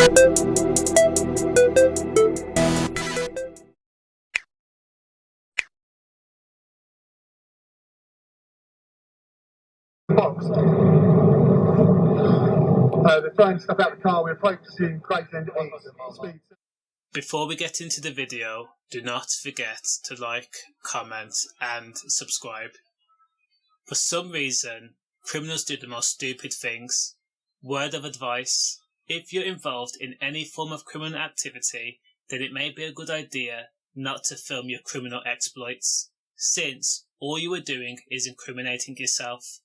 They're throwing stuff out the car. We approached to see Gravesend Speed. Before we get into the video, do not forget to like, comment and subscribe. For some reason, criminals do the most stupid things. Word of advice: if you're involved in any form of criminal activity, then it may be a good idea not to film your criminal exploits, since all you are doing is incriminating yourself.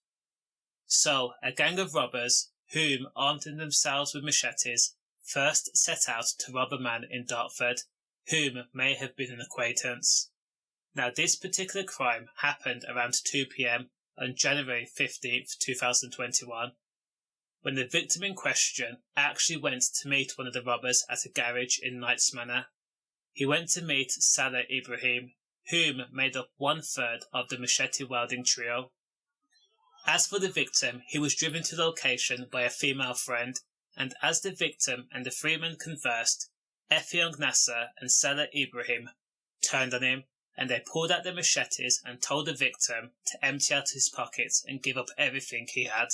So, a gang of robbers, whom armed themselves with machetes, first set out to rob a man in Dartford, whom may have been an acquaintance. Now, this particular crime happened around 2 p.m. on January 15th, 2021, when the victim in question actually went to meet one of the robbers at a garage in Knights Manor. He went to meet Salah Ibrahim, whom made up 1/3 of the machete wielding trio. As for the victim, he was driven to the location by a female friend, and as the victim and the three men conversed, Effiong Nsa and Salah Ibrahim turned on him, and they pulled out their machetes and told the victim to empty out his pockets and give up everything he had.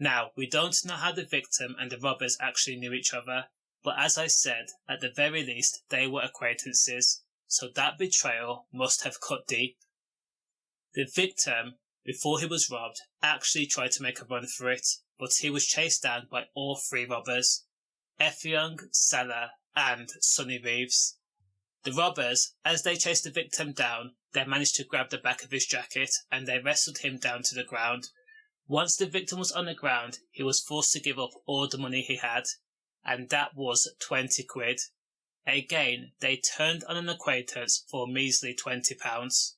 Now, we don't know how the victim and the robbers actually knew each other, but as I said, at the very least they were acquaintances, so that betrayal must have cut deep. The victim, before he was robbed, actually tried to make a run for it, but he was chased down by all three robbers, Effiong, Salah and Sonny Reeves. The robbers, as they chased the victim down, they managed to grab the back of his jacket and they wrestled him down to the ground. Once the victim was on the ground, he was forced to give up all the money he had, and that was 20 quid. Again, they turned on an acquaintance for a measly £20.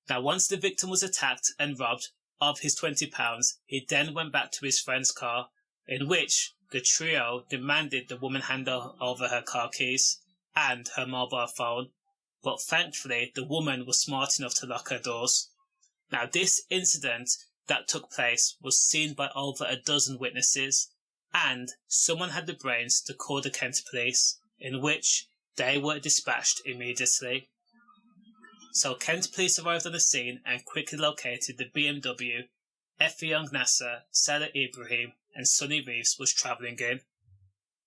Now, once the victim was attacked and robbed of his £20, he then went back to his friend's car, in which the trio demanded the woman hand over her car keys and her mobile phone, but thankfully the woman was smart enough to lock her doors. Now, this incident that took place was seen by over a dozen witnesses, and someone had the brains to call the Kent police, in which they were dispatched immediately. So Kent police arrived on the scene and quickly located the BMW Effiong Nsa, Salah Ibrahim and Sonny Reeves was travelling in.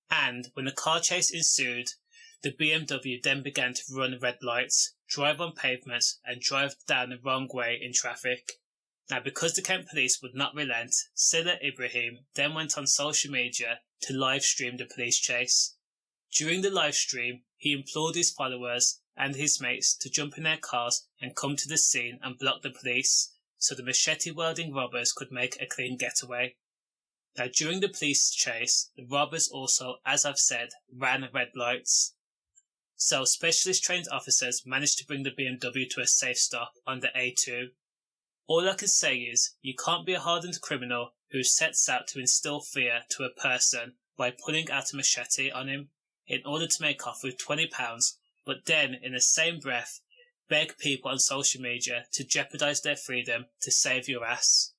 And when the car chase ensued, the BMW then began to run red lights, drive on pavements and drive down the wrong way in traffic. Now, because the Kent police would not relent, Salah Ibrahim then went on social media to live stream the police chase. During the live stream, he implored his followers and his mates to jump in their cars and come to the scene and block the police, so the machete-wielding robbers could make a clean getaway. Now, during the police chase, the robbers also, as I've said, ran red lights. So specialist trained officers managed to bring the BMW to a safe stop on the A2. All I can say is, you can't be a hardened criminal who sets out to instill fear to a person by pulling out a machete on him in order to make off with £20, but then, in the same breath, beg people on social media to jeopardise their freedom to save your ass.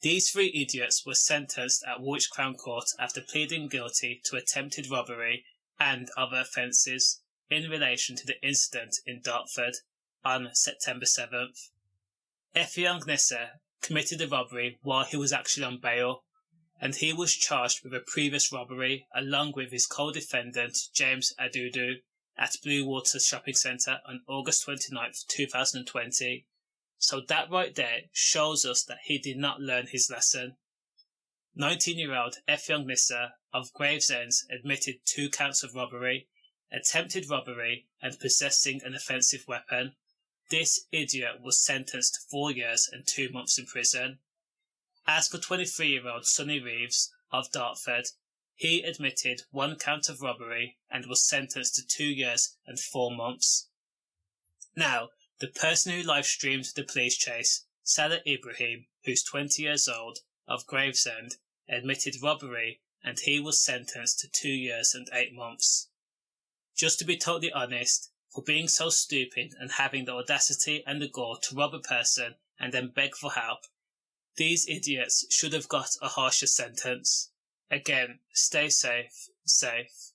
These three idiots were sentenced at Woolwich Crown Court after pleading guilty to attempted robbery and other offences in relation to the incident in Dartford on September 7th. Effiong Nsa committed the robbery while he was actually on bail, and he was charged with a previous robbery along with his co-defendant James Adudu at Blue Water Shopping Centre on August 29th, 2020. So that right there shows us that he did not learn his lesson. 19-year-old Effiong Nsa of Gravesend admitted 2 counts of robbery, attempted robbery and possessing an offensive weapon. This idiot was sentenced to 4 years and 2 months in prison. As for 23-year-old Sonny Reeves of Dartford, he admitted 1 count of robbery and was sentenced to 2 years and 4 months. Now, the person who live-streamed the police chase, Salah Ibrahim, who's 20 years old, of Gravesend, admitted robbery and he was sentenced to 2 years and 8 months. Just to be totally honest, for being so stupid and having the audacity and the gall to rob a person and then beg for help, these idiots should have got a harsher sentence. Again, stay safe.